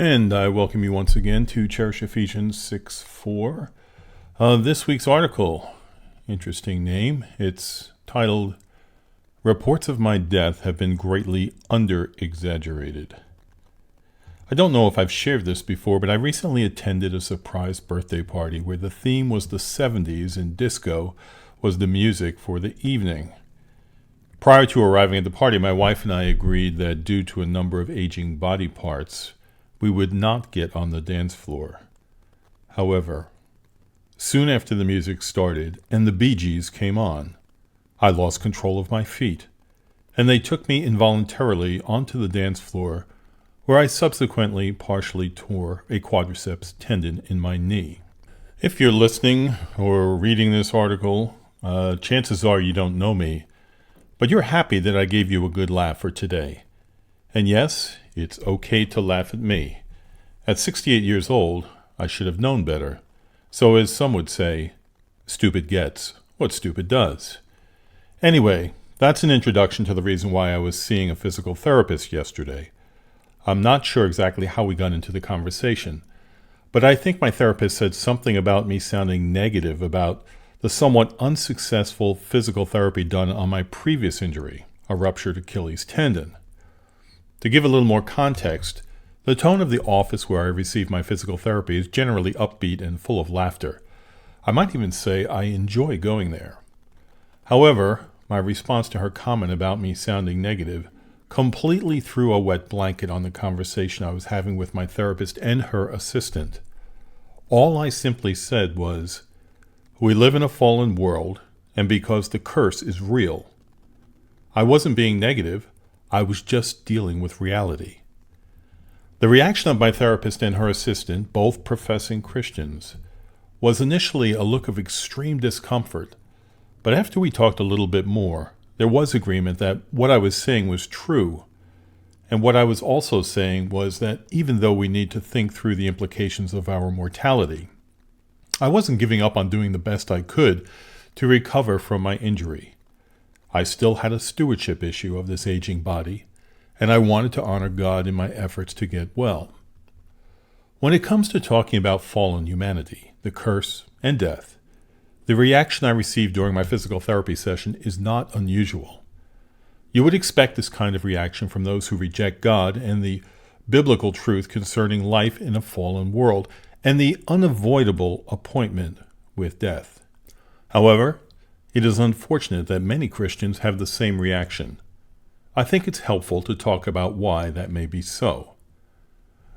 And I welcome you once again to Cherish Ephesians 6:4. This week's article, interesting name, it's titled, Reports of My Death Have Been Greatly Under-Exaggerated. I don't know if I've shared this before, but I recently attended a surprise birthday party where the theme was the 70s and disco was the music for the evening. Prior to arriving at the party, my wife and I agreed that due to a number of aging body parts, we would not get on the dance floor. However, soon after the music started and the Bee Gees came on, I lost control of my feet, and they took me involuntarily onto the dance floor, where I subsequently partially tore a quadriceps tendon in my knee. If you're listening or reading this article, chances are you don't know me, but you're happy that I gave you a good laugh for today. And yes, it's okay to laugh at me. At 68 years old, I should have known better. So as some would say, stupid gets what stupid does. Anyway, that's an introduction to the reason why I was seeing a physical therapist yesterday. I'm not sure exactly how we got into the conversation, but I think my therapist said something about me sounding negative about the somewhat unsuccessful physical therapy done on my previous injury, a ruptured Achilles tendon. To give a little more context, the tone of the office where I receive my physical therapy is generally upbeat and full of laughter. I might even say I enjoy going there. However, my response to her comment about me sounding negative completely threw a wet blanket on the conversation I was having with my therapist and her assistant. All I simply said was, "We live in a fallen world, and because the curse is real." I wasn't being negative. I was just dealing with reality. The reaction of my therapist and her assistant, both professing Christians, was initially a look of extreme discomfort, but after we talked a little bit more, there was agreement that what I was saying was true, and what I was also saying was that even though we need to think through the implications of our mortality, I wasn't giving up on doing the best I could to recover from my injury. I still had a stewardship issue of this aging body, and I wanted to honor God in my efforts to get well. When it comes to talking about fallen humanity, the curse, and death, the reaction I received during my physical therapy session is not unusual. You would expect this kind of reaction from those who reject God and the biblical truth concerning life in a fallen world and the unavoidable appointment with death. However, it is unfortunate that many Christians have the same reaction. I think it's helpful to talk about why that may be so.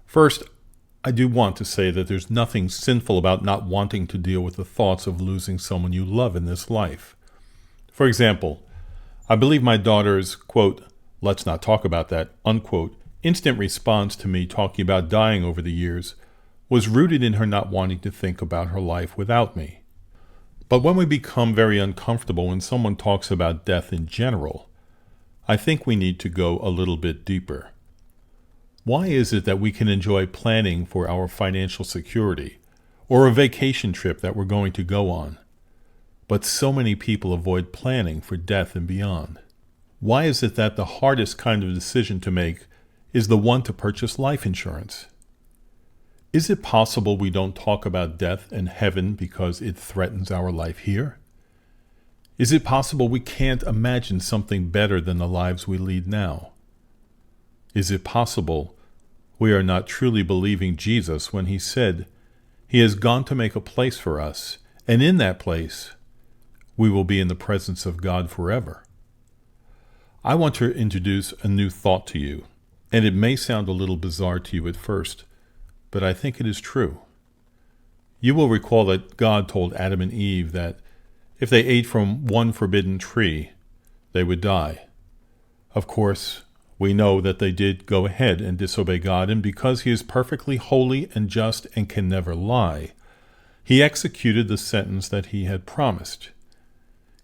First, I do want to say that there's nothing sinful about not wanting to deal with the thoughts of losing someone you love in this life. For example, I believe my daughter's, quote, "let's not talk about that," unquote, instant response to me talking about dying over the years was rooted in her not wanting to think about her life without me. But when we become very uncomfortable when someone talks about death in general, I think we need to go a little bit deeper. Why is it that we can enjoy planning for our financial security or a vacation trip that we're going to go on, but so many people avoid planning for death and beyond? Why is it that the hardest kind of decision to make is the one to purchase life insurance? Is it possible we don't talk about death and heaven because it threatens our life here? Is it possible we can't imagine something better than the lives we lead now? Is it possible we are not truly believing Jesus when he said he has gone to make a place for us, and in that place we will be in the presence of God forever? I want to introduce a new thought to you, and it may sound a little bizarre to you at first, but I think it is true. You will recall that God told Adam and Eve that if they ate from one forbidden tree, they would die. Of course, we know that they did go ahead and disobey God, and because he is perfectly holy and just and can never lie, he executed the sentence that he had promised.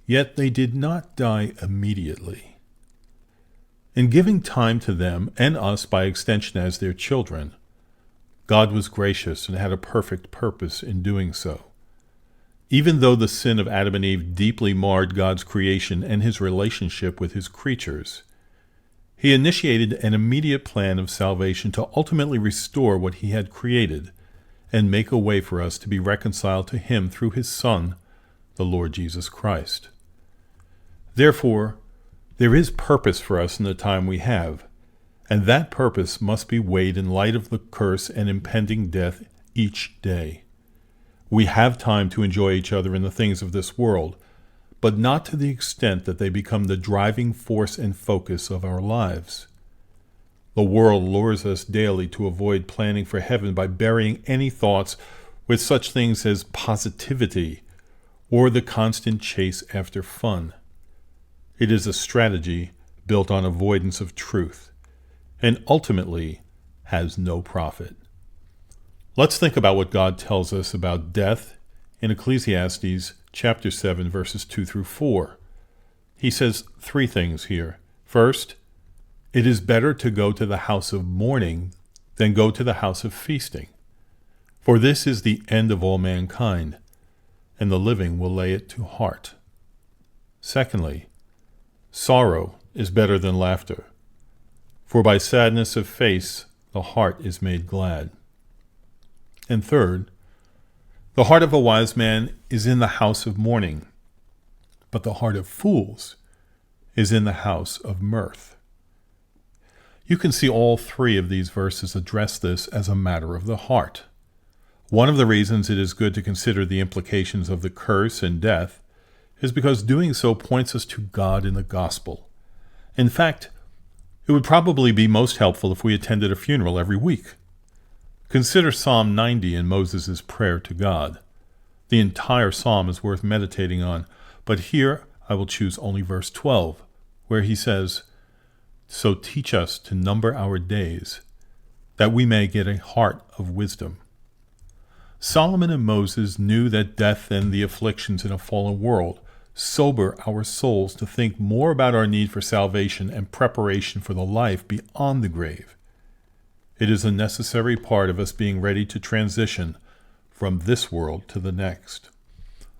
Yet they did not die immediately. In giving time to them and us by extension as their children, God was gracious and had a perfect purpose in doing so. Even though the sin of Adam and Eve deeply marred God's creation and his relationship with his creatures, He initiated an immediate plan of salvation to ultimately restore what he had created and make a way for us to be reconciled to him through his Son, the Lord Jesus Christ. Therefore, there is purpose for us in the time we have, and that purpose must be weighed in light of the curse and impending death each day. We have time to enjoy each other in the things of this world, but not to the extent that they become the driving force and focus of our lives. The world lures us daily to avoid planning for heaven by burying any thoughts with such things as positivity or the constant chase after fun. It is a strategy built on avoidance of truth, and ultimately has no profit. Let's think about what God tells us about death in Ecclesiastes chapter 7, verses 2 through 4. He says 3 things here. First, it is better to go to the house of mourning than go to the house of feasting. For this is the end of all mankind, and the living will lay it to heart. Secondly, sorrow is better than laughter, for by sadness of face the heart is made glad. And third, the heart of a wise man is in the house of mourning, but the heart of fools is in the house of mirth. You can see all 3 of these verses address this as a matter of the heart. One of the reasons it is good to consider the implications of the curse and death is because doing so points us to God in the gospel. In fact, it would probably be most helpful if we attended a funeral every week. Consider Psalm 90 and Moses' prayer to God. The entire psalm is worth meditating on, but here I will choose only verse 12, where he says, "So teach us to number our days, that we may get a heart of wisdom." Solomon and Moses knew that death and the afflictions in a fallen world sober our souls to think more about our need for salvation and preparation for the life beyond the grave. It is a necessary part of us being ready to transition from this world to the next.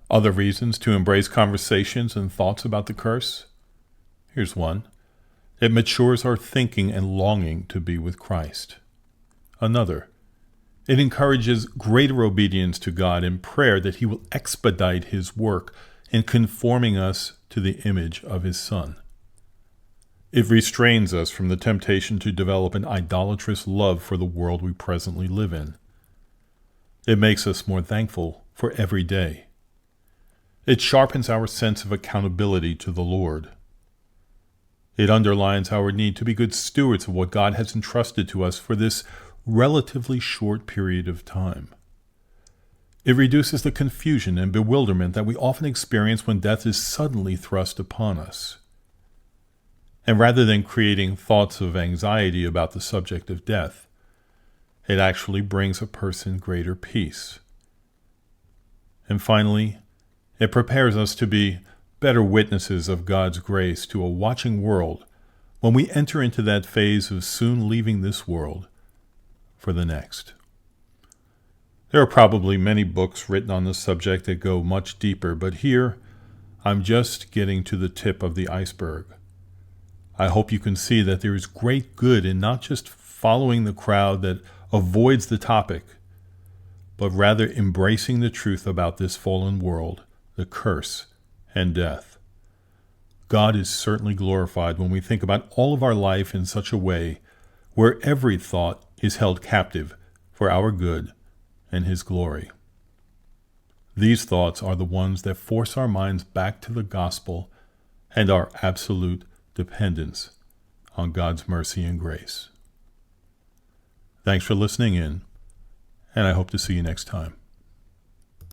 Other reasons to embrace conversations and thoughts about the curse? Here's one. It matures our thinking and longing to be with Christ. Another. It encourages greater obedience to God in prayer that he will expedite his work in conforming us to the image of his Son. It restrains us from the temptation to develop an idolatrous love for the world we presently live in. It makes us more thankful for every day. It sharpens our sense of accountability to the Lord. It underlines our need to be good stewards of what God has entrusted to us for this relatively short period of time. It reduces the confusion and bewilderment that we often experience when death is suddenly thrust upon us. And rather than creating thoughts of anxiety about the subject of death, it actually brings a person greater peace. And finally, it prepares us to be better witnesses of God's grace to a watching world when we enter into that phase of soon leaving this world for the next. There are probably many books written on this subject that go much deeper, but here I'm just getting to the tip of the iceberg. I hope you can see that there is great good in not just following the crowd that avoids the topic, but rather embracing the truth about this fallen world, the curse, and death. God is certainly glorified when we think about all of our life in such a way where every thought is held captive for our good and his glory. These thoughts are the ones that force our minds back to the gospel and our absolute dependence on God's mercy and grace. Thanks for listening in, and I hope to see you next time.